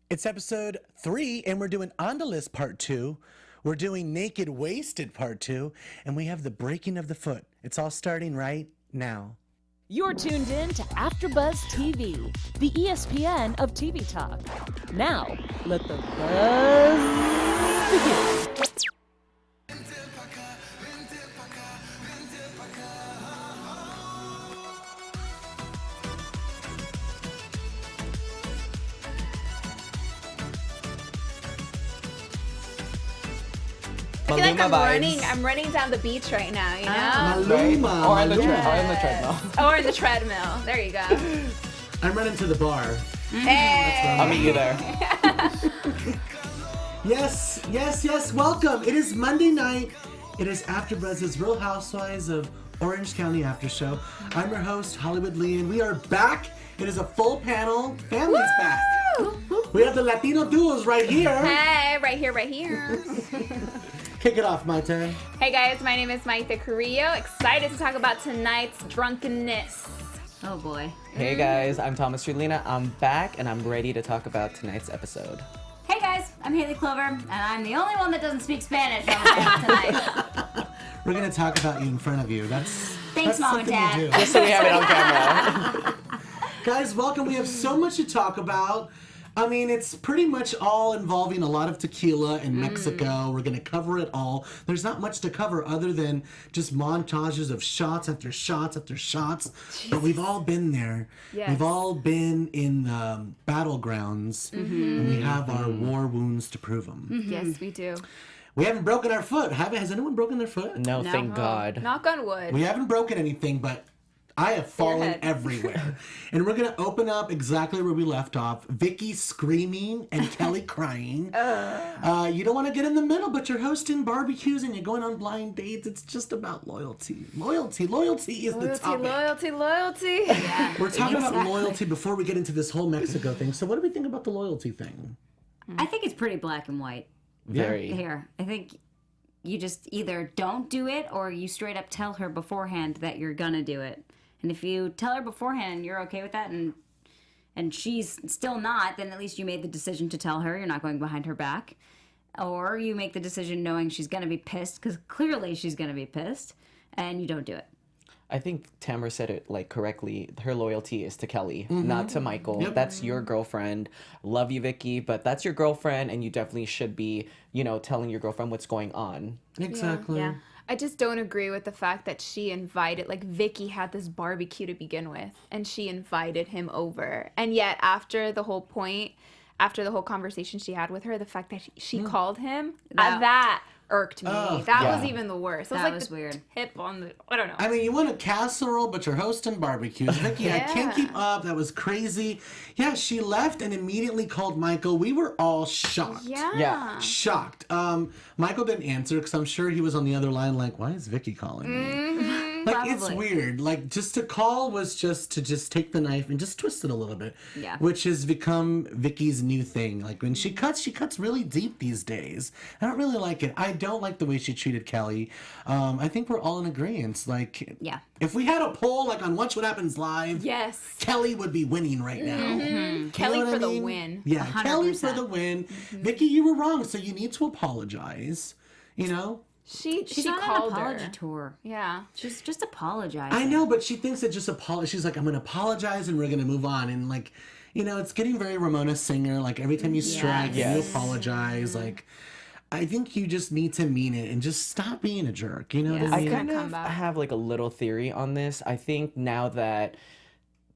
It's episode 3, and we're doing On the List Part 2. We're doing Naked Wasted Part 2, and we have the breaking of the foot. It's all starting right now. You're tuned in to AfterBuzz TV, the ESPN of TV talk. Now, let the buzz begin. I feel like I'm running down the beach right now, you know? Maluma. Or in the treadmill. Or in the treadmill. There you go. I'm running to the bar. Hey. I'll meet you there. Yes. Welcome. It is Monday night. It is AfterBuzz's Real Housewives of Orange County After Show. I'm your host, Hollywood Lian. We are back. It is a full panel. Family's back. We have the Latino duos right here. Hey, right here. Kick it off, Mayte. Hey guys, my name is Mayte Carrillo. Excited to talk about tonight's drunkenness. Oh boy. Hey guys, I'm Thomas Orlina. I'm back and I'm ready to talk about tonight's episode. Hey guys, I'm Hayley Clover, and I'm the only one that doesn't speak Spanish on the panel tonight. We're going to talk about you in front of you. Thanks, Mom and Dad. Do. Just so we have it on camera. Guys, welcome. We have so much to talk about. I mean, it's pretty much all involving a lot of tequila in Mexico. We're going to cover it all. There's not much to cover other than just montages of shots after shots after shots. Jeez. But we've all been there. Yes. We've all been in the battlegrounds, and we have our war wounds to prove them. Mm-hmm. Yes, we do. We haven't broken our foot. Has anyone broken their foot? No, thank God. Knock on wood. We haven't broken anything, but I have fallen everywhere. And we're going to open up exactly where we left off. Vicki screaming and Kelly crying. You don't want to get in the middle, but you're hosting barbecues and you're going on blind dates. It's just about loyalty. Loyalty is the topic. Loyalty. Yeah. We're talking about loyalty before we get into this whole Mexico thing. So what do we think about the loyalty thing? I think it's pretty black and white. Very. Here, I think you just either don't do it or you straight up tell her beforehand that you're gonna do it. And if you tell her beforehand and you're okay with that and she's still not, then at least you made the decision to tell her. You're not going behind her back. Or you make the decision knowing she's going to be pissed, because clearly she's going to be pissed, and you don't do it. I think Tamra said it correctly. Her loyalty is to Kelly, not to Michael. Yep. That's your girlfriend. Love you, Vicki, but that's your girlfriend, and you definitely should be, telling your girlfriend what's going on. Exactly. Yeah. I just don't agree with the fact that she invited, Vicki had this barbecue to begin with, and she invited him over. And yet, after the whole conversation she had with her, the fact that she called him, that irked me. That was even the worst. That was weird. Tip on the, I don't know. I mean, you want a casserole, but you're hosting barbecues. Vicki, I can't keep up. That was crazy. Yeah, she left and immediately called Michael. We were all shocked. Yeah. Shocked. Michael didn't answer because I'm sure he was on the other line like, why is Vicki calling me? It's weird. Just to call was just to take the knife and just twist it a little bit. Yeah. Which has become Vicki's new thing. When she cuts really deep these days. I don't really like it. I don't like the way she treated Kelly. I think we're all in agreement. If we had a poll on Watch What Happens Live, yes, Kelly would be winning right now. Mm-hmm. Kelly for the win. Yeah, 100%. Kelly for the win. Vicki, you were wrong, so you need to apologize. She's on called an apology her. tour. Yeah. She's just apologizing. I know, but she thinks that just apologize. She's like, I'm going to apologize and we're going to move on. And it's getting very Ramona Singer. Every time you strike, you apologize. I think you just need to mean it and just stop being a jerk. You know what I mean? I kind of have a little theory on this. I think now that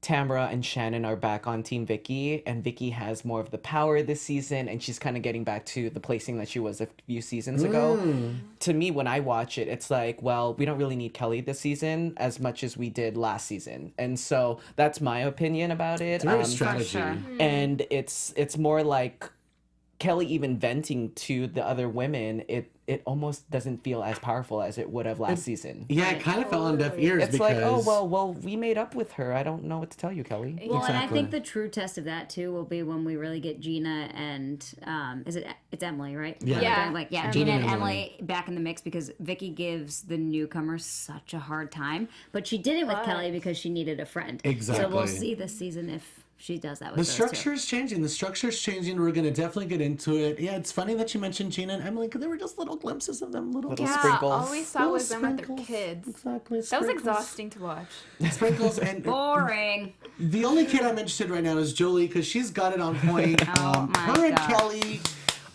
Tamra and Shannon are back on Team Vicki, and Vicki has more of the power this season, and she's kind of getting back to the placing that she was a few seasons ago. To me, when I watch it, it's we don't really need Kelly this season as much as we did last season. And so that's my opinion about it. It's very strategy. Sure. And it's more like Kelly even venting to the other women, it almost doesn't feel as powerful as it would have last season. Yeah, it kind of fell on deaf ears it's because... well, we made up with her. I don't know what to tell you, Kelly. Well, Exactly. and I think the true test of that, too, will be when we really get Gina and... it's Emily, right? Yeah. Gina and Emily back in the mix, because Vicki gives the newcomers such a hard time. But she did it with Kelly because she needed a friend. Exactly. So we'll see this season if She does that with The those structure is changing. The structure is changing. We're going to definitely get into it. Yeah, it's funny that you mentioned Gina and Emily because they were just little glimpses of them. Little Yeah, sprinkles. all we saw Little was them with their sprinkles. kids. Exactly. That was exhausting to watch. Sprinkles and Boring. the only kid I'm interested right now is Jolie because she's got it on point. Oh my her and God. Kelly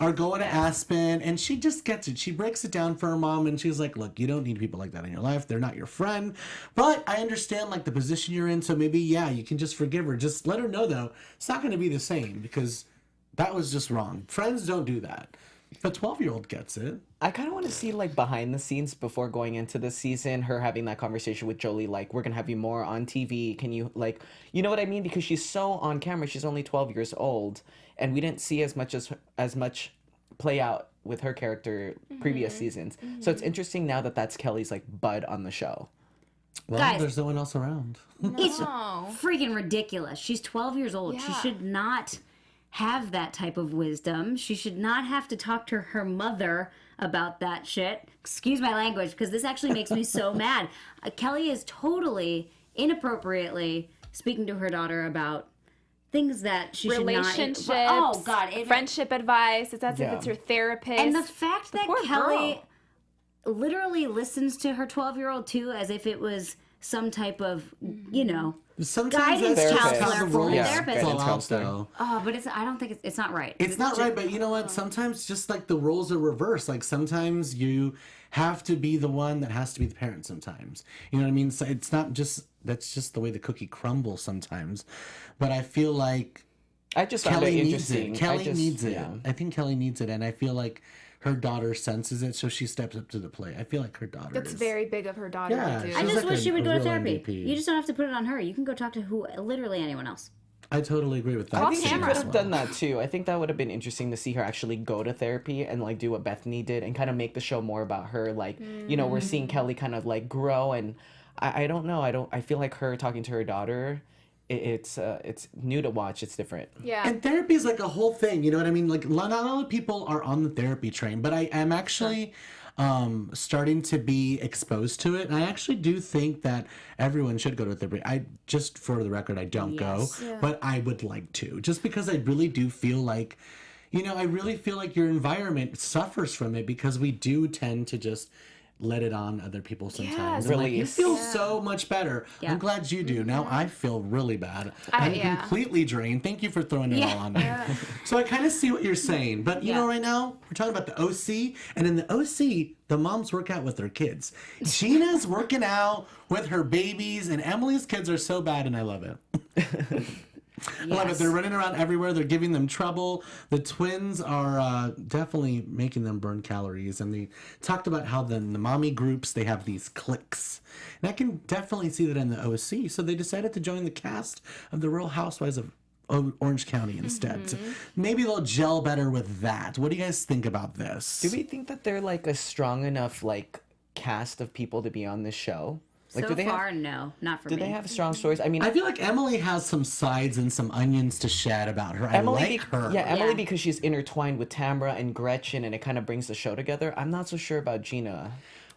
are going to Aspen, and she just gets it. She breaks it down for her mom, and she's like, look, you don't need people like that in your life. They're not your friend. But I understand, like, the position you're in, so maybe, yeah, you can just forgive her. Just let her know, though, it's not going to be the same, because that was just wrong. Friends don't do that. The 12-year-old gets it. I kind of want to see, like, behind the scenes before going into the season, her having that conversation with Jolie, like, we're going to have you more on TV. Can you, like, you know what I mean? Because she's so on camera. She's only 12 years old, and we didn't see as much play out with her character previous seasons. So it's interesting now that that's Kelly's, like, bud on the show. Well, Guys. there's no one else around. It's No. freaking ridiculous. She's 12 years old. She Yeah. should not have that type of wisdom. She should not have to talk to her mother about that shit. Excuse my language, because this actually makes me so mad. Kelly is totally inappropriately speaking to her daughter about things that she should Relationships. not. Oh God, friendship advice. It's as Yeah. if it's your therapist. And the fact that poor Kelly girl. literally listens to her 12-year-old too, as if it was some type of, Sometimes Guidance that's just counselor how the for rules the fall therapist. out, Counselor. though. oh, but I don't think it's not right. It's not right, but you know what? Sometimes just like the roles are reversed. Like sometimes you have to be the one that has to be the parent sometimes. You know what I mean? So it's not just, that's just the way the cookie crumbles sometimes. But I feel like I just found Kelly it needs interesting. it. Kelly needs it. Yeah. I think Kelly needs it. And I feel like her daughter senses it, so she steps up to the plate. I feel like her daughter That's is. very big of her daughter Yeah, to do. I she's just like wish she would a go to real therapy. MVP. You just don't have to put it on her. You can go talk to literally anyone else. I totally agree with that. Call I think she Tamra. could have done that too. I think that would have been interesting to see her actually go to therapy and like do what Bethany did and kind of make the show more about her. Like, you know, we're seeing Kelly kind of like grow, and I don't know. I feel like her talking to her daughter, it's new to watch. It's different. Yeah. And therapy is like a whole thing, you know what I mean? Like not a lot of people are on the therapy train, but I am actually starting to be exposed to it. And I actually do think that everyone should go to therapy. I just, for the record, I don't Yes. go, but I would like to, just because I really do feel like, you know, I really feel like your environment suffers from it because we do tend to just let it on other people sometimes. Yes. And, like, you Release. feel so much better. Yeah. I'm glad you do. Now I feel really bad. I'm yeah. completely drained. Thank you for throwing it all on me. So I kind of see what you're saying. But you know, right now, we're talking about the OC. And in the OC, the moms work out with their kids. Gina's working out with her babies. And Emily's kids are so bad, and I love it. I love it. They're running around everywhere. They're giving them trouble. The twins are definitely making them burn calories. And they talked about how the mommy groups, they have these cliques. And I can definitely see that in the OC. So they decided to join the cast of the Real Housewives of Orange County instead. So maybe they'll gel better with that. What do you guys think about this? Do we think that they're like a strong enough like cast of people to be on this show? Like, So far, no, not for do me. they have strong stories? I mean, I feel like Emily has some sides and some onions to shed about her. I like her. Yeah, Emily Yeah. because she's intertwined with Tamra and Gretchen, and it kind of brings the show together. I'm not so sure about Gina.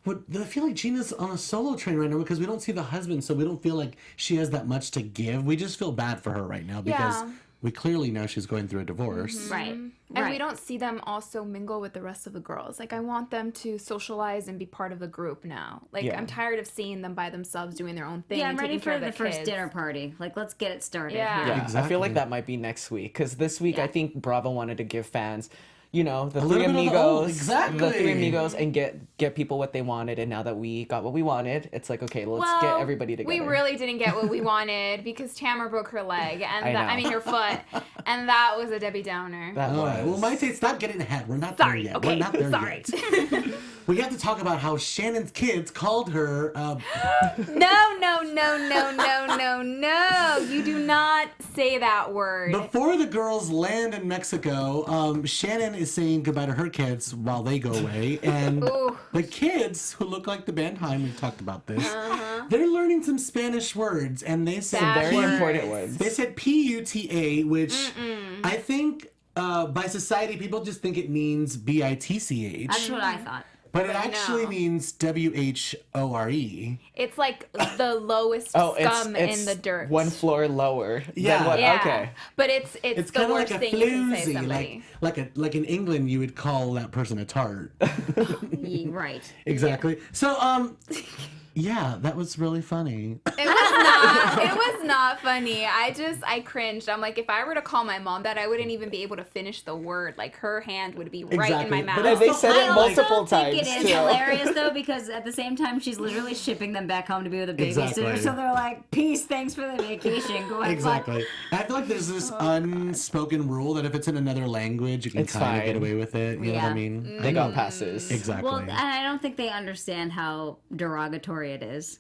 I feel like Gina's on a solo train right now because we don't see the husband, so we don't feel like she has that much to give. We just feel bad for her right now because Yeah. we clearly know she's going through a divorce. Right. And right. we don't see them also mingle with the rest of the girls. Like, I want them to socialize and be part of the group now. Like, Yeah. I'm tired of seeing them by themselves doing their own thing. Yeah, I'm ready taking care for of the first kids. dinner party. Like, let's get it started. Yeah. here. Yeah, I Exactly. feel like that might be next week because this week I think Bravo wanted to give fans, you know, the three little bit of the- amigos, exactly. the three amigos, and get people what they wanted. And now that we got what we wanted, it's like okay, let's get everybody together. We really didn't get what we wanted because Tamra broke her leg and I know. her foot, and that was a Debbie Downer. That All right. Well, was. Mayte, stop getting ahead. We're not Sorry. there yet. Okay. We're not there Sorry. yet. We have to talk about how Shannon's kids called her. No. You do not say that word. Before the girls land in Mexico, Shannon is saying goodbye to her kids while they go away. And Ooh. the kids, who look like the band Haim, we've talked about this, they're learning some Spanish words. And they said Bad very words. important words. They said PUTA, which I think by society, people just think it means BITCH. That's what I thought. But it But actually no. means WHORE. It's like the lowest Oh, scum it's in the dirt. one floor lower. Yeah. Than what, Yeah. Okay. But it's It's the kind of worst like a thing you can say to floozy, somebody. like in England you would call that person a tart. Right. Exactly. So yeah, that was really funny. It was not funny. I cringed. I'm like, if I were to call my mom that, I wouldn't even be able to finish the word. Like, her hand would be right in Exactly. my mouth. But And they said I it also multiple think times, it is too. hilarious though, because at the same time she's literally shipping them back home to be with a babysitter. Exactly. So they're like, "Peace, thanks for the vacation. Go have fun." Exactly. I feel like there's this unspoken rule that if it's in another language, you can It's kind of get fine. away with it. You know what I Yeah. mean? They got passes. Exactly. Well, and I don't think they understand how derogatory it is.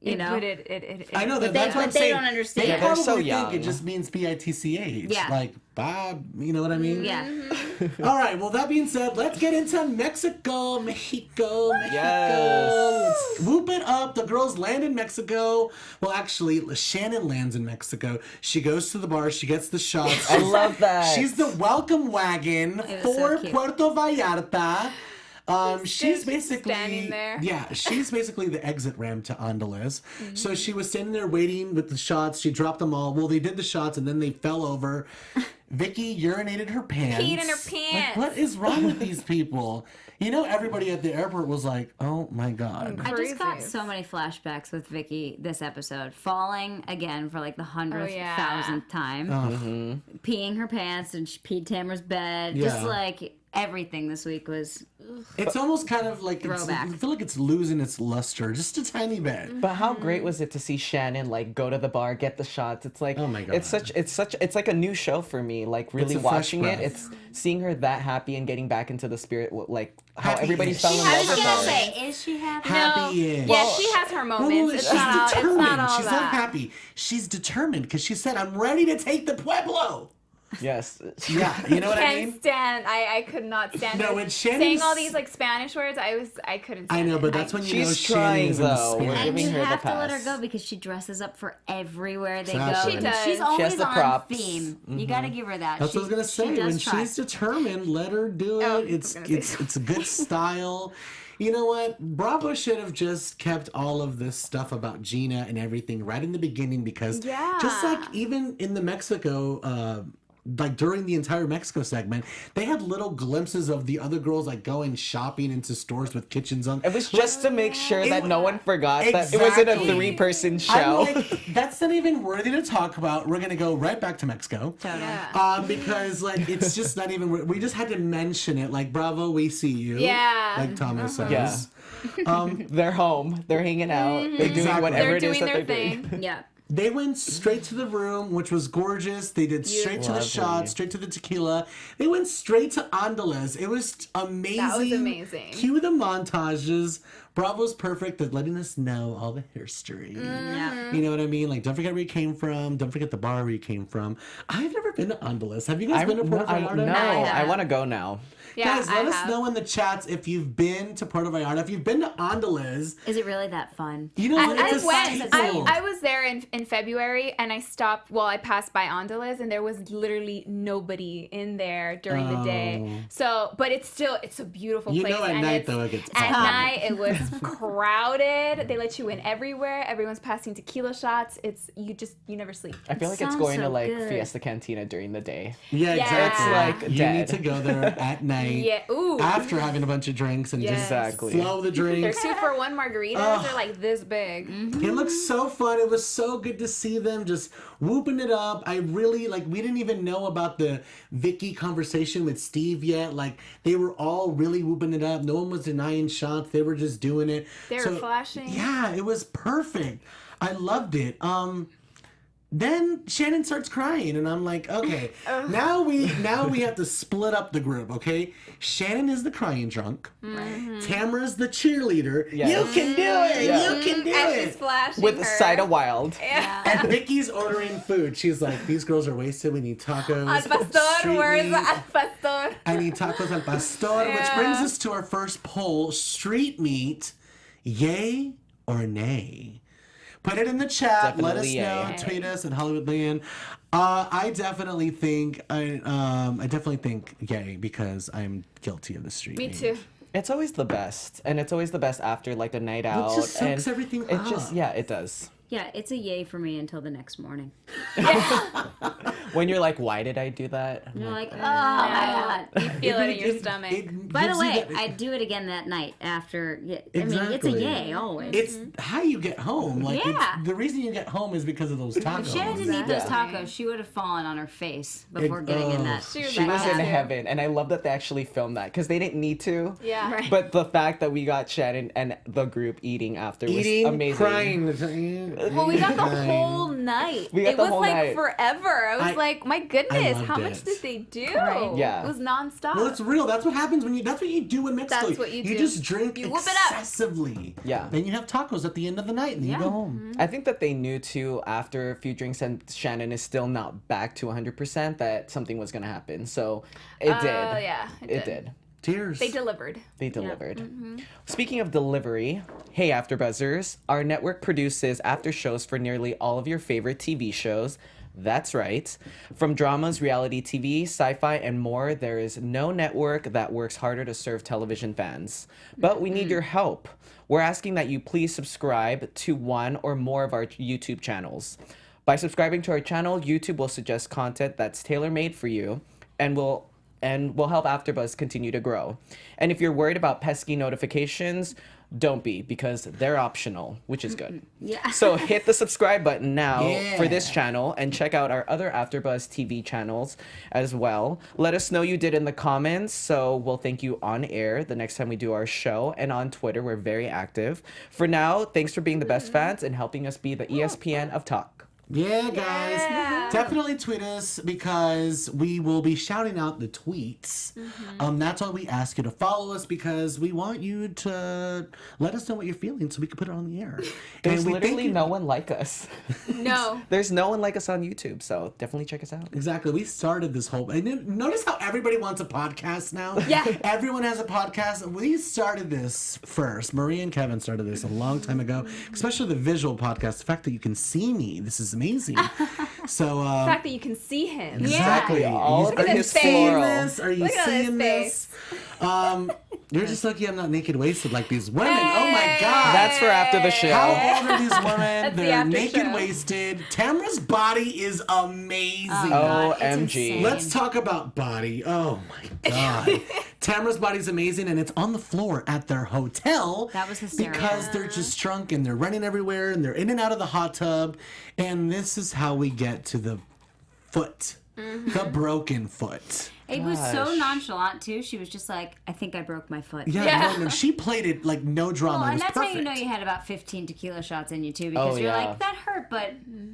You know, But it I know that. They- That's what but I'm they saying. don't understand. They Yeah, they're probably so think young. it just means bitch. Yeah. Like Bob. You know what I mean? yeah. All right. Well, that being said, let's get into Mexico. Yes. Let's whoop it up. The girls land in Mexico. Well, actually, Shannon lands in Mexico. She goes to the bar. She gets the shots. I love that. She's the welcome wagon It was so for cute. Puerto Vallarta. She's Just basically standing there. Yeah, she's basically the exit ramp to Andales. Mm-hmm. So she was standing there waiting with the shots. She dropped them all. Well, they did the shots and then they fell over. Vicky urinated her pants. Peed in her Like, pants. what is wrong with these people? You know, everybody at the airport was like, "Oh my god." I just got Crazy. so many flashbacks with Vicky this episode. Falling again for like the 100th, Oh, yeah. 1000th time. Peeing her pants and she peed Tamra's bed. Yeah. Just like everything this week was. It's almost kind of like Throwback. I feel like it's losing its luster just a tiny bit. But how great was it to see Shannon like go to the bar, get the shots? It's like Oh my God. it's like a new show for me. Like really a fresh watching it, breath. it's seeing her that happy and getting back into the spirit, like how Happy everybody is. fell in She love has with to her. say, Is she happy? Happy is. Yeah, she has her moments. Well, it's she's not all, determined. it's not all She's that. not happy. She's determined because she said, "I'm ready to take the Pueblo." Yes. Yeah, you know what I Can't mean? stand. I could not stand No, it. when Shannon's- saying all these like Spanish words, I couldn't. I Stand know, it. but that's when you know She's Shannon trying, is in the though. We're spirit. And giving you her the have to let her pass. go because she dresses up for everywhere they Exactly. go. She does. She's She always has the on props. theme. You got to give her that. That's what I was gonna She say. does When try. she's determined, let her do it. Oh, I it's was gonna it's say it's a good style. You know what? Bravo should have just kept all of this stuff about Gina and everything right in the beginning because just like even in the Mexico like during the entire Mexico segment, they had little glimpses of the other girls like going shopping into stores with kitchens on. It was just to make sure that no one forgot that it Exactly. wasn't a 3-person I'm show. like, that's not even worthy to talk about. We're gonna go right back to Mexico. Because like it's just not even. We just had to mention it. Like, Bravo, we see you. Yeah. Like Thomas says. They're home. They're hanging out. They're doing Exactly. whatever They're it is doing that their they're doing. thing. Yeah. They went straight to the room, which was gorgeous. They did straight to the Lovely. shot, straight to the tequila. They went straight to Andales. It was amazing. That was amazing. Cue the montages. Bravo's perfect at letting us know all the history. Yeah. You know what I mean? Like, don't forget where you came from. Don't forget the bar where you came from. I've never been to Andales. Have you guys been to Puerto Vallarta? No, I I have. want to go now. Yeah, Guys, let I us have. know in the chats if you've been to Puerto Vallarta. If you've been to Andales, Is it really that fun? you know what? I It's a went. staple. I was there in February, and I stopped. Well, I passed by Andales, and there was literally nobody in there during the day. So, but it's a beautiful You place. know at and night, it's- though, it gets At poppin'. night, it was crowded. They let you in everywhere. Everyone's passing tequila shots. You never sleep. I feel like it's sounds going so to like good. Fiesta Cantina during the day. Yeah, Yeah. exactly. It's like you dead. need to go there at night. Yeah. Ooh. After having a bunch of drinks and Yes. just Exactly. flow the They're drinks. 2-for-1 margaritas. They're like this big. It looks so fun. It was so good to see them just whooping it up. I really we didn't even know about the Vicki conversation with Steve yet. Like they were all really whooping it up. No one was denying shots. They were just doing it. They were flashing. Yeah, it was perfect. I loved it. Then Shannon starts crying, and I'm like, okay, now we have to split up the group, okay? Shannon is the crying drunk. Tamra's the cheerleader. Yes. You can do it. Yeah. You can do And it. she's flashing With her. a side of wild. And Vicky's ordering food. She's like, these girls are wasted. We need tacos. Al pastor, street where's meat. Al pastor? I need tacos al pastor, which Yeah. brings us to our first poll: street meat, yay or nay? Put it in the chat. Let us Definitely know. yay. Tweet us at Hollywood Lian. I definitely think I definitely think yay because I'm guilty of the street Me meat. too. It's always the best, and it's always the best after like a night out. It just soaks and everything it up. just it does. Yeah, it's a yay for me until the next morning. When you're like, why did I do that? You're like, oh my God. You feel it in your stomach. By the way, I'd do it again that night after. I mean, it's a Exactly. yay always. It's how you get home. Like, Yeah. the reason you get home is because of those tacos. If Shannon didn't eat those tacos, she would have fallen on her face before getting in that. She She was in too. heaven, and I love that they actually filmed that because they didn't need to. Yeah. Right. But the fact that we got Shannon and the group eating after Eating, was amazing. crying. Well, we got the whole night. We got it the was whole like night. forever. I was like, my goodness, loved how much it. did they do? Right. Yeah. It was nonstop. Well, it's real. That's what happens when you. That's what you do in Mexico. That's what you do. You just drink You whoop it up. excessively. Yeah. Then you have tacos at the end of the night, and then you go home. I think that they knew too after a few drinks and Shannon is still not back to 100% that something was going to happen. So it did. Oh, yeah. It did. Tears. They delivered. They delivered. Speaking of delivery, hey AfterBuzzers, our network produces after shows for nearly all of your favorite TV shows. That's right. From dramas, reality TV, sci-fi, and more, there is no network that works harder to serve television fans. But we need your help. We're asking that you please subscribe to one or more of our YouTube channels. By subscribing to our channel, YouTube will suggest content that's tailor-made for you and will help AfterBuzz continue to grow. And if you're worried about pesky notifications, don't be, because they're optional, which is good. Yeah. So hit the subscribe button now for this Yeah. channel and check out our other AfterBuzz TV channels as well. Let us know you did in the comments, so we'll thank you on air the next time we do our show. And on Twitter, we're very active. For now, thanks for being the best fans and helping us be the ESPN of talk. Yeah, guys. Yeah. Definitely tweet us because we will be shouting out the tweets. That's why we ask you to follow us, because we want you to let us know what you're feeling so we can put it on the air. There's and we literally thank you- no one like us. No. There's no one like us on YouTube, so definitely check us out. Exactly. We started this whole. And then notice how everybody wants a podcast now? Yeah. Everyone has a podcast. We started this first. Marie and Kevin started this a long time ago, especially the visual podcast. The fact that you can see me. This is amazing. So, The fact that you can see him. exactly. All Are of you his seeing face. this? Are you Look at his seeing this? You're just lucky I'm not naked wasted like these women. Oh my God. That's for after the show. How old are these women? the They're after naked show. wasted. Tamra's body is amazing. God, it's OMG. insane. Let's talk about body. Oh my God. Tamra's body's amazing, and it's on the floor at their hotel. That was hysterical. Because they're just drunk and they're running everywhere and they're in and out of the hot tub. And this is how we get to the foot, the broken foot. It was so Gosh. nonchalant too. She was just like, "I think I broke my foot." Yeah, Yeah. No, she played it like no drama. Well, It and was that's perfect. how you know you had about 15 tequila shots in you too, because Oh, you're yeah. like, that hurt, but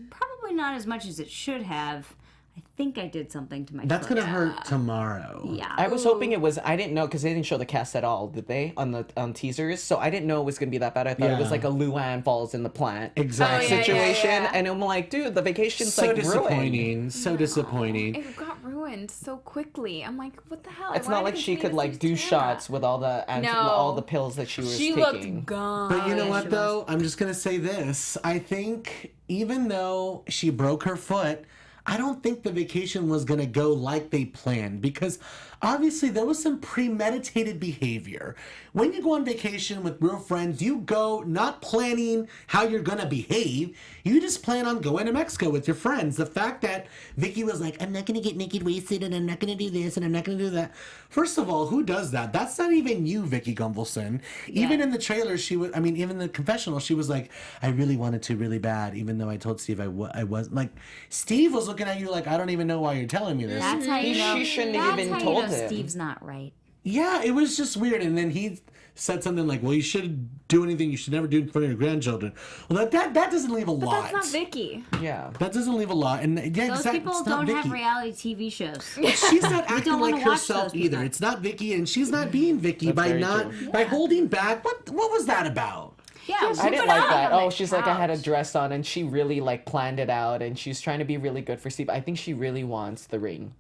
probably not as much as it should have. I think I did something to my That's foot. gonna hurt tomorrow. Yeah. I was hoping it was. I didn't know because they didn't show the cast at all, did they? On teasers, so I didn't know it was gonna be that bad. I thought it was Yeah. like a Luann falls in the plant Exactly. Oh, yeah, situation, yeah. and I'm like, dude, the vacation's So like disappointing. ruined. So disappointing. It got ruined so quickly. I'm like, what the hell? It's Why not did like they she say could this like to do Tamra? shots with all the No. all the pills that she was She taking. looked gone. But you know Yeah, what she though? I'm just gonna say this. I think even though she broke her foot, I don't think the vacation was gonna go like they planned, because obviously there was some premeditated behavior. When you go on vacation with real friends, you go not planning how you're gonna behave. You just plan on going to Mexico with your friends. The fact that Vicki was like, I'm not gonna get naked wasted, and I'm not gonna do this, and I'm not gonna do that. First of all, who does that? That's not even you, Vicki Gunvalson. Even in the trailer, even in the confessional, she was like, I really wanted to really bad, even though I told Steve I wasn't. Like, Steve was looking at you like, I don't even know why you're telling me this. That's how you know. She shouldn't have that's even how told you know him. Steve's not right. Yeah, it was just weird. And then he said something like, well, you shouldn't do anything you should never do in front of your grandchildren. Well, that doesn't leave a But lot. that's not Vicky. Yeah. That doesn't leave a lot. And yeah, Those exactly, people it's not don't have Vicki. reality TV shows. But she's not acting don't wanna like watch herself those either. people. It's not Vicki, and she's not being Vicki That's by very not true. by holding back. What was that about? Yeah, I didn't like that. on Oh, the she's like, I had a couch. dress on, and she really like planned it out, and she's trying to be really good for Steve. I think she really wants the ring.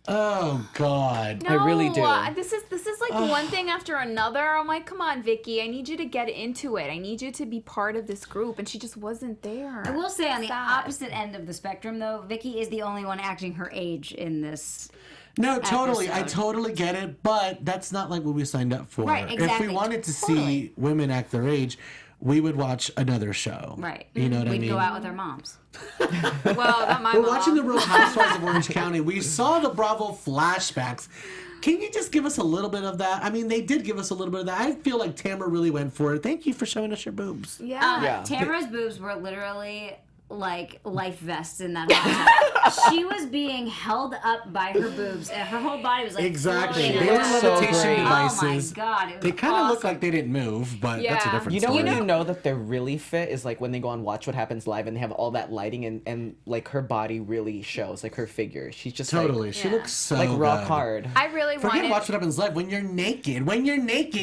Oh God. No, I really do. This is like one thing after another. I'm like, come on, Vicky. I need you to get into it. I need you to be part of this group, and she just wasn't there. I will say on the Sad. opposite end of the spectrum, though, Vicky is the only one acting her age in this. No, totally. I episode. totally get it, but that's not like what we signed up for. Right, If exactly. we wanted to see women act their age, we would watch another show. Right. You know what I We'd mean? go out with our moms. Well, not my We're mom. watching the Real Housewives of Orange County. We saw the Bravo flashbacks. Can you just give us a little bit of that? I mean, they did give us a little bit of that. I feel like Tamra really went for it. Thank you for showing us your boobs. Yeah. Yeah. Tamara's boobs were literally like life vests in that hot tub. She was being held up by her boobs, and her whole body was like Exactly. floating They were around. so levitation great. devices. Oh my god, it was They kind of look awesome. like they didn't move, but that's a Yeah. different You know story. when you know that they're really fit is like when they go on Watch What Happens Live and they have all that lighting and like her body really shows, like her figure. She's just Totally. She looks so like rock good. hard. I really Forget wanted. Watch What Happens Live. When you're naked,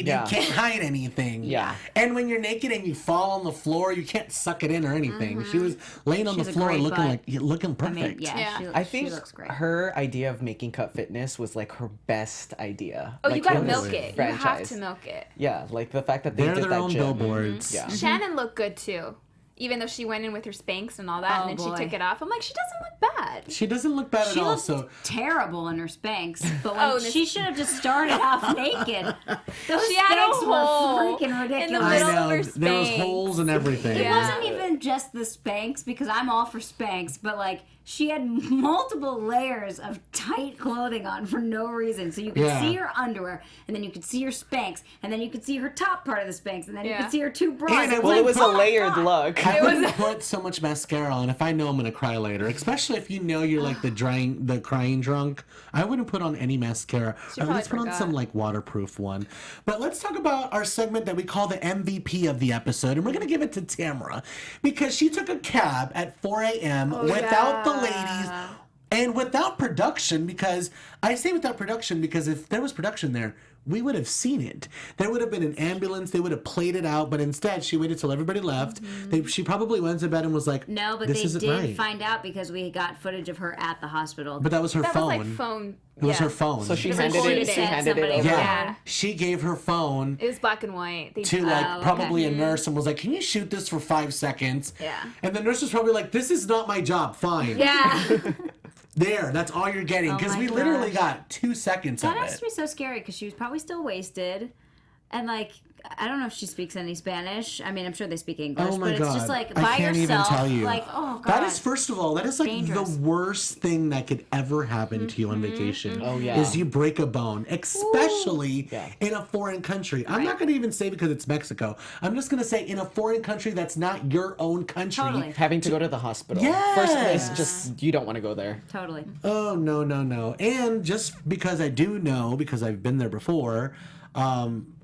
Yeah. you can't hide anything. Yeah. And when you're naked and you fall on the floor, you can't suck it in or anything. She was laying on She the has a floor great looking butt. looking I perfect. mean, Yeah. she, I she think looks great. her idea of making cut fitness was like her best idea. Oh, like, you gotta in this milk it. franchise. You have to milk it. Yeah, like the fact that they They're did their that own gym. billboards. Yeah. Shannon looked good too. Even though she went in with her Spanx and all that, Oh, and then boy. she took it off. I'm like, she doesn't look bad. She doesn't look bad She at all. looked So terrible in her Spanx, but when Oh, this- she should have just started off naked. Those She had a Spanx hole were freaking in the ridiculous. I middle of know her there was Spanx. holes and everything. It Yeah. wasn't even just the Spanx, because I'm all for Spanx, but like she had multiple layers of tight clothing on for no reason. So you could Yeah. see her underwear, and then you could see her Spanx, and then you could see her top part of the Spanx, and then you Yeah. could see her two bras. And it Well, it was a oh my layered God. look. I wouldn't put so much mascara on if I know I'm gonna cry later. Especially if you know you're like the crying drunk. I wouldn't put on any mascara. She Or at least put probably on some forgot. like waterproof one. But let's talk about our segment that we call the MVP of the episode, and we're gonna give it to Tamra because she took a cab at 4 a.m. without the ladies. And without production, because I say without production because if there was production there, we would have seen it. There would have been an ambulance. They would have played it out. But instead, she waited till everybody left. She probably went to bed and was like, No, but this they isn't did right. find out because we got footage of her at the hospital. But that was her That phone. was like phone. It was her phone. So she Because they handed pointed it. it She at handed it somebody. over. yeah. Yeah. She gave her phone It was black and white. They to like okay. probably a nurse and was like, can you shoot this for 5 seconds? Yeah. And the nurse was probably like, this is not my job. Fine. Yeah. There. That's all you're getting. Oh Because my we literally gosh. got 2 seconds That of has it. to be so scary because she was probably still wasted. And like, I don't know if she speaks any Spanish. I mean, I'm sure they speak English, Oh my but God. it's just like I by can't even yourself. tell you. Like, oh god. That is, first of all, that is like Dangerous. the worst thing that could ever happen to you on vacation. Oh, yeah. Is you break a bone, especially Yeah. in a foreign country. I'm not going to even say because it's Mexico. I'm just going to say in a foreign country that's not your own country. Totally. Having to go to the hospital. Yes. First place, just you don't want to go there. Totally. Oh, no, no, no. And just because I do know, because I've been there before,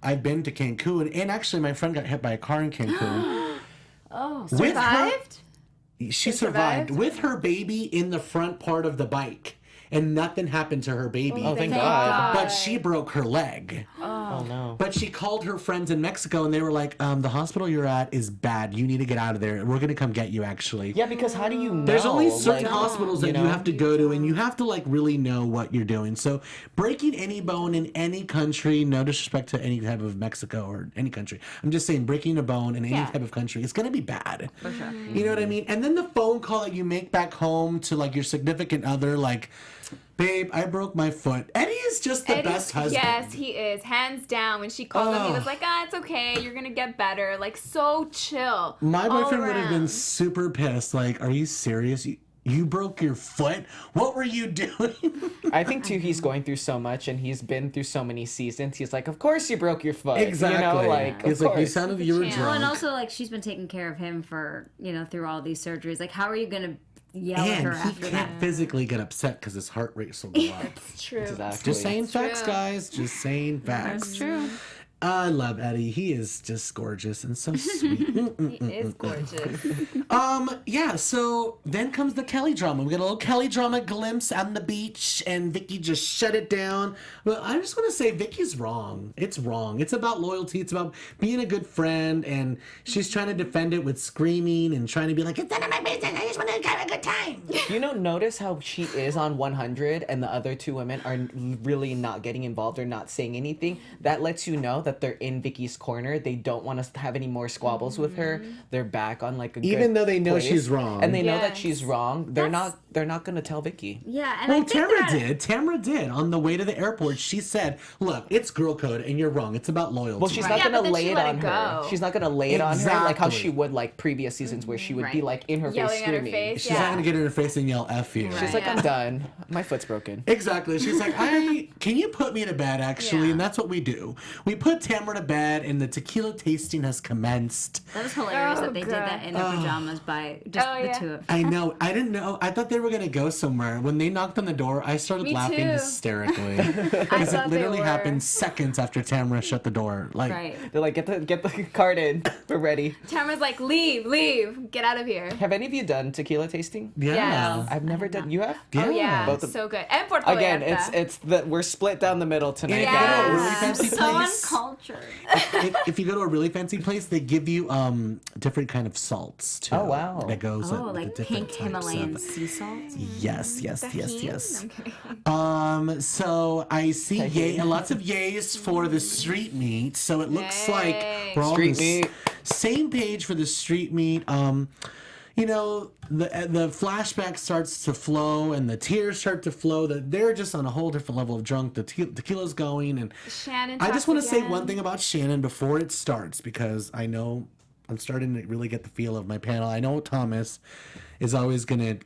I've been to Cancun. And actually, my friend got hit by a car in Cancun. Oh, With her- Survived? She survived? survived with her baby in the front part of the bike. And nothing happened to her baby. Oh, thank God. But she broke her leg. Oh no. But she called her friends in Mexico and they were like, the hospital you're at is bad. You need to get out of there. We're going to come get you, actually. Yeah, because how do you know? There's only certain like, hospitals that you know? have to go to, and you have to like really know what you're doing. So breaking any bone in any country, no disrespect to any type of Mexico or any country. I'm just saying breaking a bone in any Yeah. type of country, it's gonna be bad. for sure. You know what I mean? And then the phone call that you make back home to like your significant other, like, babe, I broke my foot. Eddie is just the best husband. Yes, he is. Hands down. When she called him, he was Oh. like, it's okay. You're going to get better. Like, so chill. My all boyfriend would have been around. super pissed. Like, are you serious? You broke your foot? What were you doing? I think too he's going through so much and he's been through so many seasons. He's like, of course you broke your foot. Exactly. You know, like He's of like, you course. sounded you were champ. Well, drunk. and also like she's been taking care of him for through all these surgeries. Like, how are you gonna yell at her And he after can't that? physically get upset because his heart rate will go up. It's true. Exactly. Just saying facts, true. guys. Just saying facts. That's true. I love Eddie. He is just gorgeous and so sweet. He is gorgeous. Yeah, so then comes the Kelly drama. We get a little Kelly drama glimpse on the beach, and Vicki just shut it down. But I just want to say Vicki's wrong. It's wrong. It's about loyalty. It's about being a good friend, and she's trying to defend it with screaming and trying to be like, it's none of my business. I just want to have a good time. Notice how she is on 100 and the other two women are really not getting involved or not saying anything. That lets you know that that they're in Vicki's corner, they don't want to have any more squabbles with her. They're back on like a Even good though they know place. she's wrong. And they know that Yes. she's wrong. They're not gonna tell Vicki. Yeah, and Well, I think Tamra did. On the way to the airport, she said, look, it's girl code and you're wrong. It's about loyalty. Well, she's Right. not Yeah, gonna but then lay she it let on it her. go. She's not gonna lay it on her like how she Exactly. would like previous seasons where she would be Right. like in her Yelling face at her screaming. face. She's Yeah. not going to get in her face and yell F you. She's like, Yeah. I'm done. My foot's broken. Exactly. She's like, can you put me to bed, actually? Yeah. And that's what we do. We put Tamra to bed, and the tequila tasting has commenced. that was hilarious Oh, that they did that in their pajamas by just Oh, the yeah. two of them. I know. I didn't know. I thought they were going to go somewhere. When they knocked on the door, I started Me laughing too. hysterically. Because it thought they literally were. happened seconds after Tamra shut the door. Like, Right. They're like, get the card in. We're ready. Tamara's like, leave, get out of here. Have any of you done tequila tasting? yeah. Yes. I've never done. You have? Oh yeah, Both of- so good. And Puerto Again, Vallarta. it's that we're split down the middle tonight, If you go to a guys. really fancy So place, uncultured. if you go to a really fancy place, they give you different kind of salts too. Oh, wow. That goes Oh, with like the different pink types Himalayan of- sea salt. Yes, yes, yes, Tahini? yes. I'm kidding. So I see lots of yays for the street meat. So it looks like Yay. we're all Street on the meat. same page for the street meat. You know, the flashback starts to flow and the tears start to flow. That they're just on a whole different level of drunk. The tequila's going, and Shannon. I just want to say again. one thing about Shannon before it starts, because I know I'm starting to really get the feel of my panel. I know Thomas is always gonna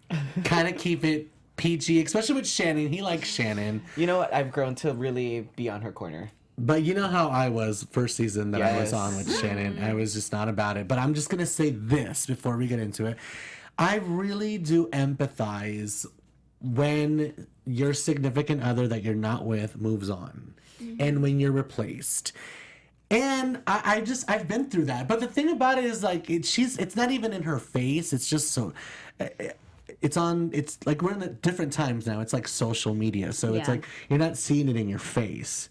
kind of keep it PG, especially with Shannon. He likes Shannon. You know what? I've grown to really be on her corner. But you know how I was first season that I was Yes. on with Shannon. I was just not about it. But I'm just gonna say this before we get into it. I really do empathize when your significant other that you're not with moves on, and when you're replaced. And I've been through that. But the thing about it is like it's not even in her face. It's just so. It's like we're in different times now. It's like social media, so it's Yeah. like you're not seeing it in your face.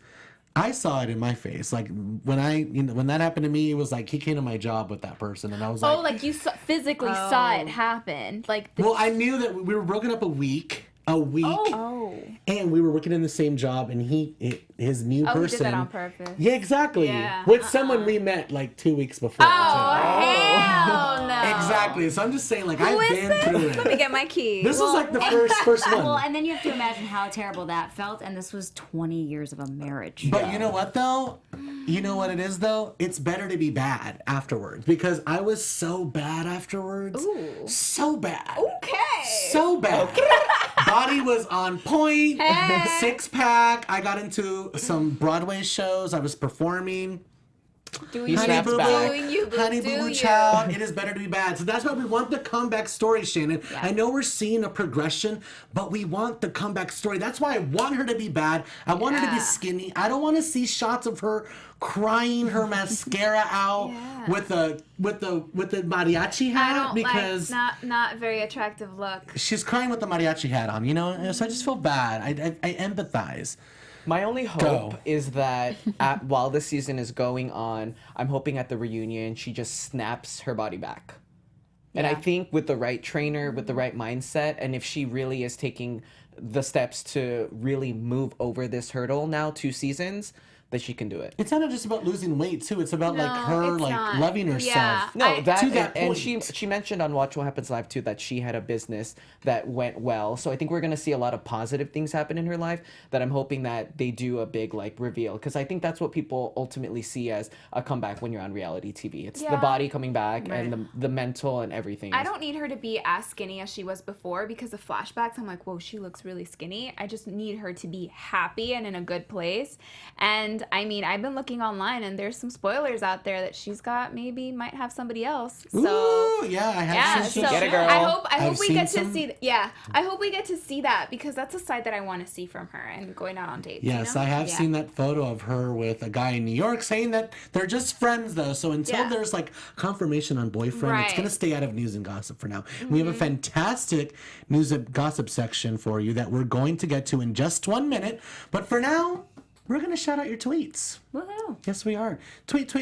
I saw it in my face. Like when that happened to me, it was like he came to my job with that person, and I was like, Oh, like you physically saw it happen. Like the well, I knew that we were broken up a week, Oh. and we were working in the same job, and his new Oh, he person. did that on purpose. Yeah, exactly. Yeah. With someone we met like 2 weeks before. Oh, too. hell no. Exactly. So I'm just saying, like, Who I've is been this? through Let me it. get my key. This was like the first one. Well, and then you have to imagine how terrible that felt, and this was 20 years of a marriage. But you know what, though? You know what it is, though? It's better to be bad afterwards, because I was so bad afterwards. Ooh. So bad. Okay. So bad. Body was on point. Six pack. I got into some Broadway shows. I was performing. Do He you snaps boo back. doing you boo Honey do Boo Boo you. Child, it is better to be bad. So that's why we want the comeback story, Shannon. I know we're seeing a progression, but we want the comeback story. That's why I want her to be bad. I want her to be Yeah. skinny. I don't want to see shots of her crying her mascara out Yeah. with the mariachi I hat, don't because like not very attractive look. she's crying with the mariachi hat on, you know? So I just feel bad. I empathize. My only hope Go. is that while this season is going on, I'm hoping at the reunion she just snaps her body back. And I Yeah. think with the right trainer, with the right mindset, and if she really is taking the steps to really move over this hurdle now 2 seasons, that she can do it. It's not just about losing weight, too. It's about, like, No, her, it's like, not. loving herself. Yeah. No, To that and she point. she mentioned on Watch What Happens Live too that she had a business that went well. So I think we're gonna see a lot of positive things happen in her life. That I'm hoping that they do a big like reveal, because I think that's what people ultimately see as a comeback when you're on reality TV. It's the Yeah. body coming back and the mental and everything. I don't need her to be as skinny as she was before, because of flashbacks. I'm like, whoa, she looks really skinny. I just need her to be happy and in a good place. And I mean, I've been looking online, and there's some spoilers out there that she's got might have somebody else. So Ooh, yeah, I have yeah, seen so Get it, girl. I hope I've we seen get some- to see. I hope we get to see that, because that's a side that I want to see from her and going out on dates. Yes, you know? I have Yeah. seen that photo of her with a guy in New York saying that they're just friends, though. So until Yeah. there's like confirmation on boyfriend, it's Right. going to stay out of news and gossip for now. We have a fantastic news and gossip section for you that we're going to get to in just 1 minute. But for now, we're going to shout out your tweets. Woohoo. Yes, we are. Tweet.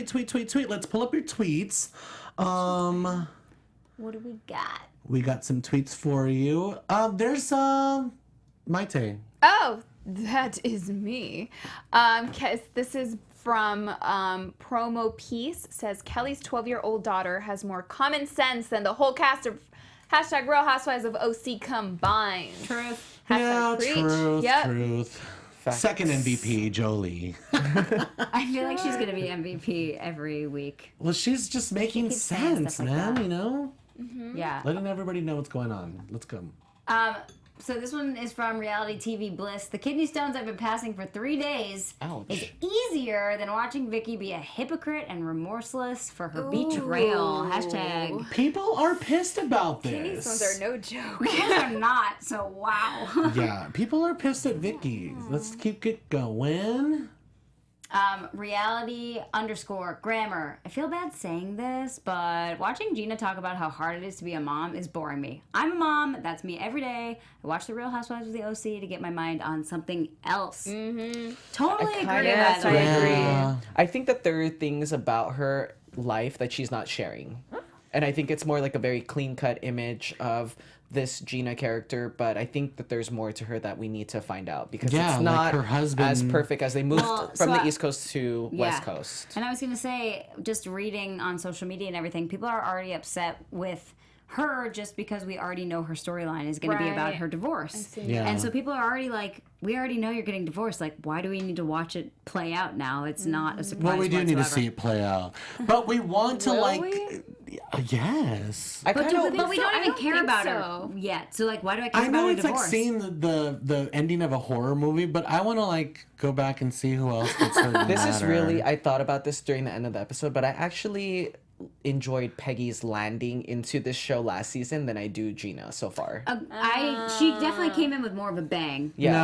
Let's pull up your tweets. What do we got? We got some tweets for you. There's Mayte. Oh, that is me. 'Cause this is from Promo Piece says Kelly's 12-year-old daughter has more common sense than the whole cast of hashtag Real Housewives of OC combined. Truth. Yeah, Preach. truth, Yep. truth. Facts. Second MVP, Jolie. I feel like she's gonna be MVP every week. Well, she's just making keeps saying sense, stuff like man, that. you know? Yeah. Letting everybody know what's going on. Let's go. So this one is from Reality TV Bliss. The kidney stones I've been passing for 3 days Ouch. is easier than watching Vicki be a hypocrite and remorseless for her betrayal. Hashtag. People are pissed about Kidney this. stones are no joke. Those are not, so wow. Yeah, people are pissed at Vicki. Let's keep it going. Reality_grammar. I feel bad saying this, but watching Gina talk about how hard it is to be a mom is boring me. I'm a mom. That's me every day. I watch The Real Housewives of the OC to get my mind on something else. Totally agree with Yes, I that. agree. Yeah. I think that there are things about her life that she's not sharing. And I think it's more like a very clean-cut image of this Gina character, but I think that there's more to her that we need to find out because Yeah, it's like not her husband- as perfect as they moved Well, from so the I- East Coast to West Yeah. Coast. And I was going to say, just reading on social media and everything, people are already upset with her just because we already know her storyline is going to be about Right. her divorce. Yeah. And so people are already like, we already know you're getting divorced. Like, why do we need to watch it play out now? It's not a surprise Well, we do need to whatsoever. see it play out. But we want to, Will like... we? Yes. I But, kind of but we don't I even don't care think about so. her yet. So, like, why do I care I about know her it's like divorce? seeing the ending of a horror movie, but I want to like go back and see who else gets hurt. This is really, I thought about this during the end of the episode, but I actually enjoyed Peggy's landing into this show last season than I do Gina so far. She definitely came in with more of a bang. Yeah. No,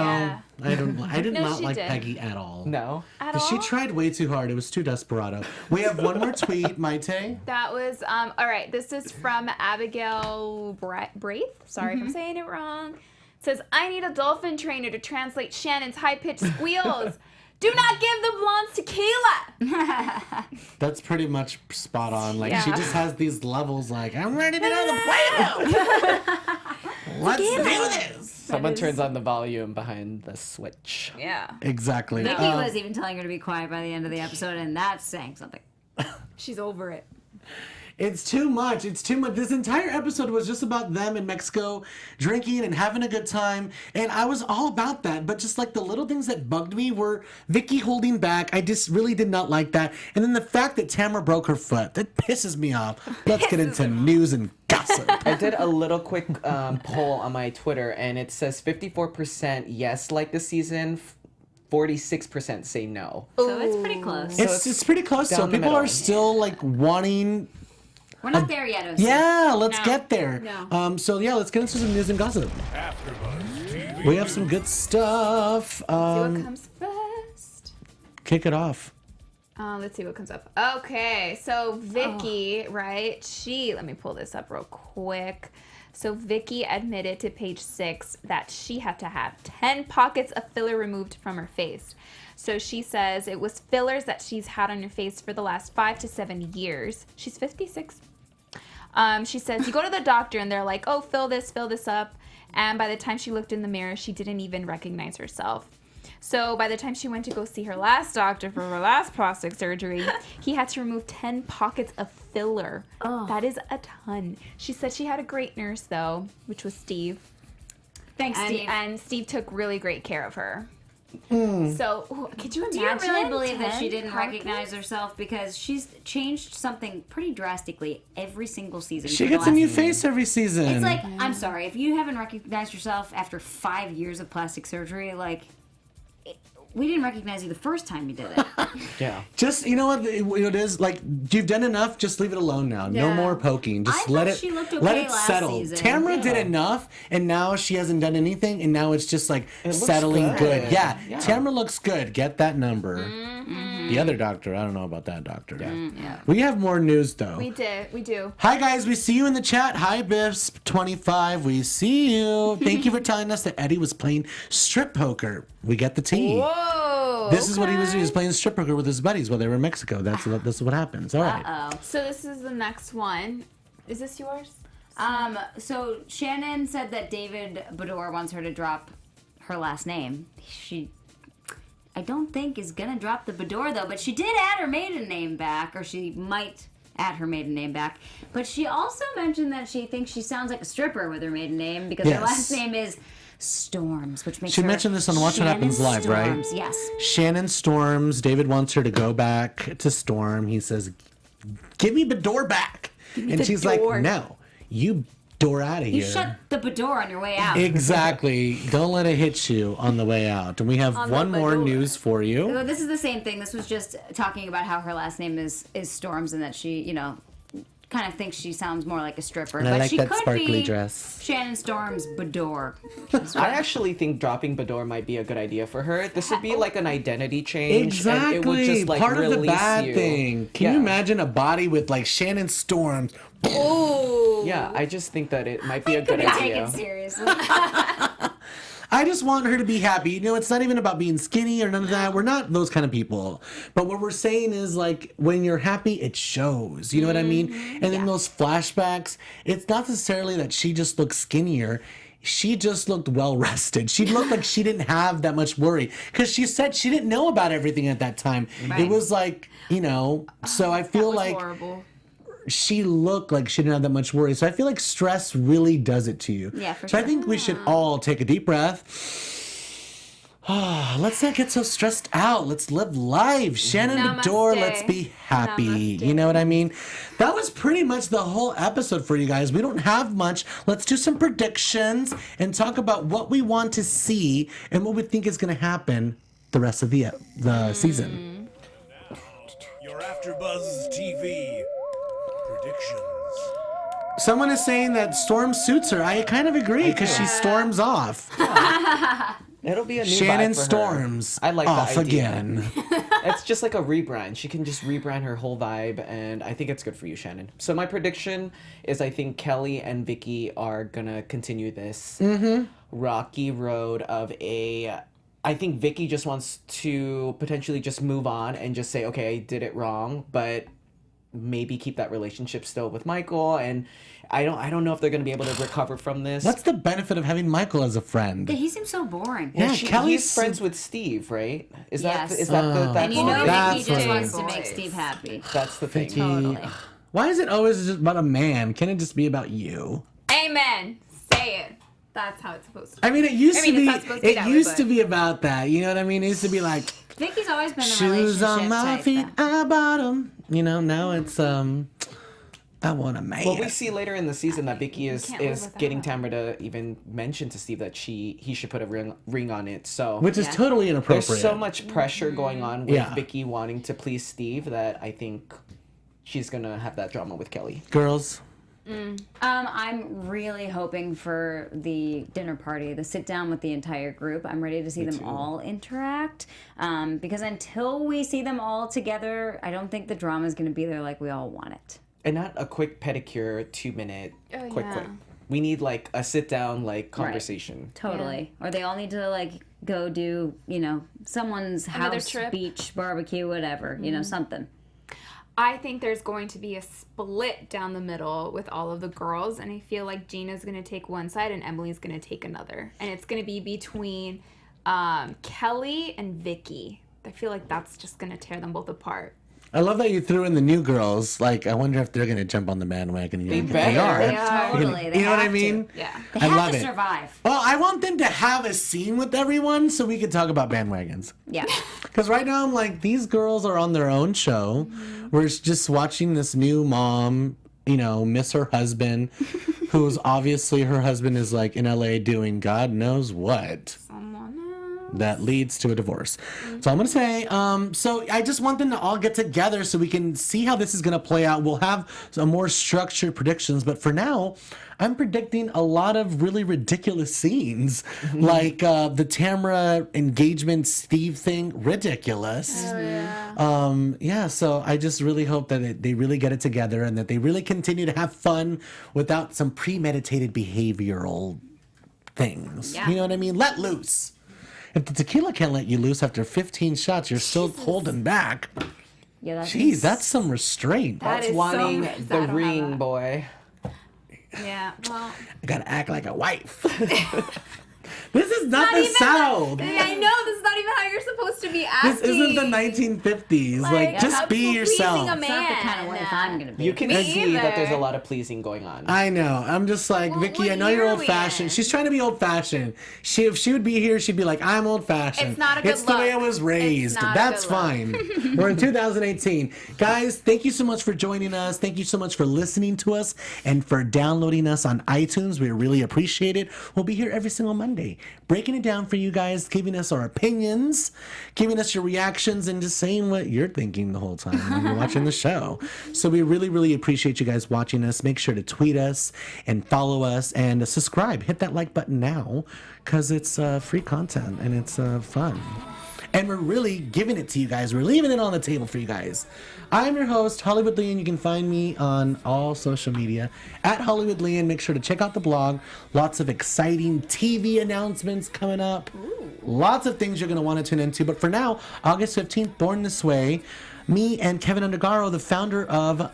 Yeah. I did No, not she like did. Peggy at all. No? At She all? tried way too hard. It was too desperado. We have one more tweet, Mayte. That was all right. This is from Abigail Braith. Sorry if I'm saying it wrong. It says, "I need a dolphin trainer to translate Shannon's high-pitched squeals. Do not give the blondes tequila." That's pretty much spot on. Like she Yeah. just has these levels. Like I'm ready to go to the playhouse. Let's do this. Someone turns on the volume behind the switch. Yeah, Exactly. Vicky was even telling her to be quiet by the end of the episode, and that's saying something. she's over it. It's too much. It's too much. This entire episode was just about them in Mexico drinking and having a good time. And I was all about that. But just like the little things that bugged me were Vicki holding back. I just really did not like that. And then the fact that Tamra broke her foot. That pisses me off. Let's get into news and gossip. I did a little quick poll on my Twitter, and it says 54% yes like the season, 46% say no. So it's pretty close. It's pretty close. So down the people are middle. still like wanting... We're not there yet, OC. Yeah, let's No. get there. No. So yeah, let's get into some news and gossip. AfterBuzz TV. We have some good stuff. See what comes first. Kick it off. Let's see what comes up. Okay, so Vicki, right? Let me pull this up real quick. So Vicki admitted to page 6 that she had to have 10 pockets of filler removed from her face. So she says it was fillers that she's had on her face for the last 5 to 7 years. She's 56. She says you go to the doctor and they're like, oh, fill this up. And by the time she looked in the mirror, she didn't even recognize herself. So by the time she went to go see her last doctor for her last plastic surgery, he had to remove 10 pockets of filler. That is a ton. She said she had a great nurse, though, which was Steve. Thanks, And, Steve. and Steve took really great care of her. So, could you Do imagine? you really believe that she 10 didn't pockets? recognize herself? Because she's changed something pretty drastically every single season. She for the gets a last new season. face every season. It's like, I'm sorry, if you haven't recognized yourself after 5 years of plastic surgery, like, we didn't recognize you the first time you did it. Yeah. just you know what it is like. You've done enough. Just leave it alone now. No Yeah. more poking. Just I let thought it. she looked let okay it last settle. season. Tamra did Yeah. enough, and now she hasn't done anything, and now it's just like looks settling good. good. Yeah. Yeah. Tamra looks good. Get that number. Mm-hmm. The other doctor, I don't know about that doctor. Yeah. We have more news though. We do. Hi guys, we see you in the chat. Hi Biffs25, we see you. Thank you for telling us that Eddie was playing strip poker. We get the tea. Whoa. This is what he was doing. He was playing strip poker with his buddies while they were in Mexico. That's what happens. All right. So this is the next one. Is this yours? So Shannon said that David Bador wants her to drop her last name. I don't think is gonna drop the Bador though. But she did add her maiden name back, or she might add her maiden name back. But she also mentioned that she thinks she sounds like a stripper with her maiden name because her last name is Storms, which makes She her mentioned this on Watch What Shannon Happens Live, right? Storms, yes. Shannon Storms. David wants her to go back to Storm. He says, "Give me Bador back," and she's like, "No, you door out of You here." shut the Bador on your way out. Exactly. Don't let it hit you on the way out. And we have one more news for you. Well, this is the same thing. This was just talking about how her last name is Storms and that she, kind of thinks she sounds more like a stripper. And I but like she that could sparkly be dress. Shannon Storms Bador. I actually think dropping Bador might be a good idea for her. This would be like an identity change. Exactly. And it would just like part of the release bad you. thing. Can you imagine a body with like Shannon Storms? Oh. Yeah, I just think that it might be a good Couldn't take idea. it seriously. I just want her to be happy. It's not even about being skinny or none of that. We're not those kind of people. But what we're saying is, like, when you're happy, it shows. You know what I mean? And in those flashbacks, it's not necessarily that she just looks skinnier. She just looked well rested. She looked like she didn't have that much worry. Because she said she didn't know about everything at that time. Right. It was like, so I feel like Horrible. she looked like she didn't have that much worry. So I feel like stress really does it to you. Yeah, for so I sure. think we should all take a deep breath. Let's not get so stressed out. Let's live life. Shannon Namaste. Bador, let's be happy. Namaste. You know what I mean? That was pretty much the whole episode for you guys. We don't have much. Let's do some predictions and talk about what we want to see and what we think is going to happen the rest of the season. Your AfterBuzz TV predictions. Someone is saying that Storm suits her. I kind of agree because she storms off. It'll be a new Shannon vibe for her. Storms I like off the idea. again. It's just like a rebrand. She can just rebrand her whole vibe, and I think it's good for you, Shannon. So my prediction is I think Kelly and Vicki are gonna continue this rocky road of a. I think Vicki just wants to potentially just move on and just say, okay, I did it wrong, but maybe keep that relationship still with Michael. And I don't know if they're gonna be able to recover from this. What's the benefit of having Michael as a friend? He seems so boring. Yeah, Kelly's he's friends with Steve, right? Is Yes. that the And you know That's Vicki just what wants it to make is. Steve happy. that's the thing. Totally. Why is it always just about a man? Can it just be about you? Amen. Say it. That's how it's supposed to be. I mean, it used I mean, to it's be. not supposed to be It that way, used but- to be about that. You know what I mean? It used to be like Vicki's always been the shoes relationship on my type, feet, though. I bought 'em. Now it's I want a man. Well, we see later in the season that Vicki is Can't live without getting that. Tamra to even mention to Steve that he should put a ring on it. So which is Yeah. totally inappropriate. there's so much pressure going on with Yeah. Vicki wanting to please Steve that I think she's gonna have that drama with Kelly. Girls. I'm really hoping for the dinner party, the sit down with the entire group. I'm ready to see them all interact. Because until we see them all together, I don't think the drama is going to be there like we all want it. And not a quick pedicure, 2-minute, Oh, quick. yeah. We need like a sit down conversation. Totally. Or they all need to go do, someone's Another house, trip. beach, barbecue, whatever, something. I think there's going to be a split down the middle with all of the girls, and I feel like Gina's going to take one side and Emily's going to take another. And it's going to be between Kelly and Vicki. I feel like that's just going to tear them both apart. I love that you threw in the new girls. Like, I wonder if they're going to jump on the bandwagon. They They better. are. They are. Totally. They You know what I have to. mean? Yeah. They I have love to it. survive. Well, I want them to have a scene with everyone so we can talk about bandwagons. Yeah. Because right now I'm like, these girls are on their own show. Mm-hmm. We're just watching this new mom, miss her husband, who's obviously her husband is like in LA doing God knows what. That leads to a divorce. So I'm going to say, so I just want them to all get together so we can see how this is going to play out. We'll have some more structured predictions, but for now, I'm predicting a lot of really ridiculous scenes, like the Tamra engagement Steve thing, ridiculous. So I just really hope that they really get it together and that they really continue to have fun without some premeditated behavioral things. Yeah. You know what I mean? Let loose. If the tequila can't let you loose after 15 shots, you're still holding back. Yeah, that's Jeez, that's some restraint. That That's is so wanting nice. I the don't have ring, that. boy. Yeah, well. I gotta act like a wife. This is not the South. I know, this is not even how you're supposed to be This asking. isn't the 1950s. Like, just how be pleasing yourself. a It's not the kind of man. wife I'm gonna be. You can Me see that there's a either. lot of pleasing going on. I know. I'm just like, Well, Vicki, what I know year you're are old we fashioned. in? She's trying to be old fashioned. If she would be here, she'd be like, I'm old fashioned. It's not a good It's the way I look. was raised. It's not a That's good look. fine. We're in 2018. Guys, thank you so much for joining us. Thank you so much for listening to us and for downloading us on iTunes. We really appreciate it. We'll be here every single Monday, breaking it down for you guys, giving us our opinions, giving us your reactions, and just saying what you're thinking the whole time when you're watching the show. So we really, really appreciate you guys watching us. Make sure to tweet us and follow us and subscribe. Hit that like button now because it's free content and it's fun. And we're really giving it to you guys. We're leaving it on the table for you guys. I'm your host, Hollywood Lian. You can find me on all social media at Hollywood Lian. Make sure to check out the blog. Lots of exciting TV announcements coming up. Lots of things you're going to want to tune into. But for now, August 15th, Born This Way, me and Kevin Undergaro, the founder of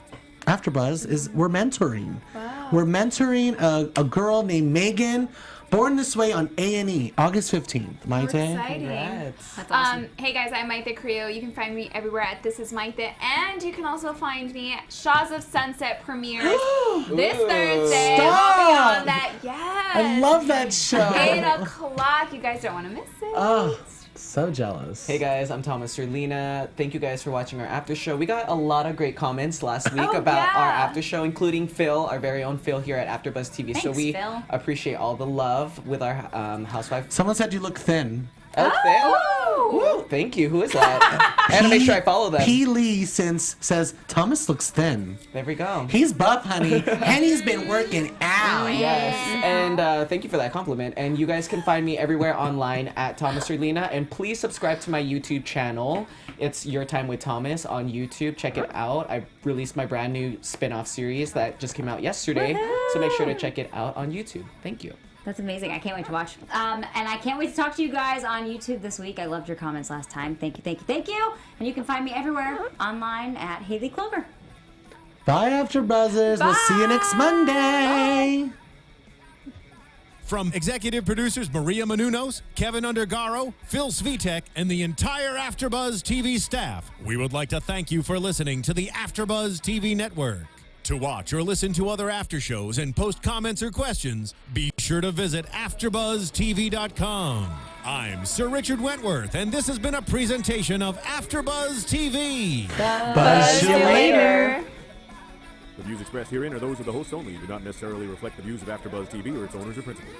AfterBuzz, we're mentoring. Wow. We're mentoring a girl named Megan. Born This Way on A&E, August 15th. Mayte? Exciting. Congrats. That's awesome. Hey guys, I'm Mayte Carrillo. You can find me everywhere at This Is Mayte, and you can also find me at Shaws of Sunset premieres this Thursday. I'll be Stop! on that. Yes. I love that show. 8 o'clock. You guys don't want to miss it. Oh, so jealous. Hey guys, I'm Thomas Orlina. Thank you guys for watching our after show. We got a lot of great comments last week Oh, about yeah. our after show, including Phil, our very own Phil here at AfterBuzz TV. So Thanks, we Phil. appreciate all the love with our Housewives. Someone said you look thin. Oh, Phil? Woo, thank you. Who is that? I had to make sure I follow them. P. Lee says Thomas looks thin. There we go. He's buff, honey, and he's been working out. Yes, and thank you for that compliment. And you guys can find me everywhere online at Thomas Orlina. And please subscribe to my YouTube channel. It's Your Time with Thomas on YouTube. Check it out. I released my brand new spin-off series that just came out yesterday. So make sure to check it out on YouTube. Thank you. That's amazing. I can't wait to watch. And I can't wait to talk to you guys on YouTube this week. I loved your comments last time. Thank you, thank you, thank you. And you can find me everywhere online at Hayley Clover. Bye, AfterBuzzers. We'll see you next Monday. From executive producers Maria Menounos, Kevin Undergaro, Phil Svitek, and the entire AfterBuzz TV staff, we would like to thank you for listening to the AfterBuzz TV network. To watch or listen to other after shows and post comments or questions, be sure to visit AfterBuzzTV.com. I'm Sir Richard Wentworth, and this has been a presentation of AfterBuzz TV. Buzz you later. The views expressed herein are those of the hosts only and do not necessarily reflect the views of AfterBuzz TV or its owners or principals.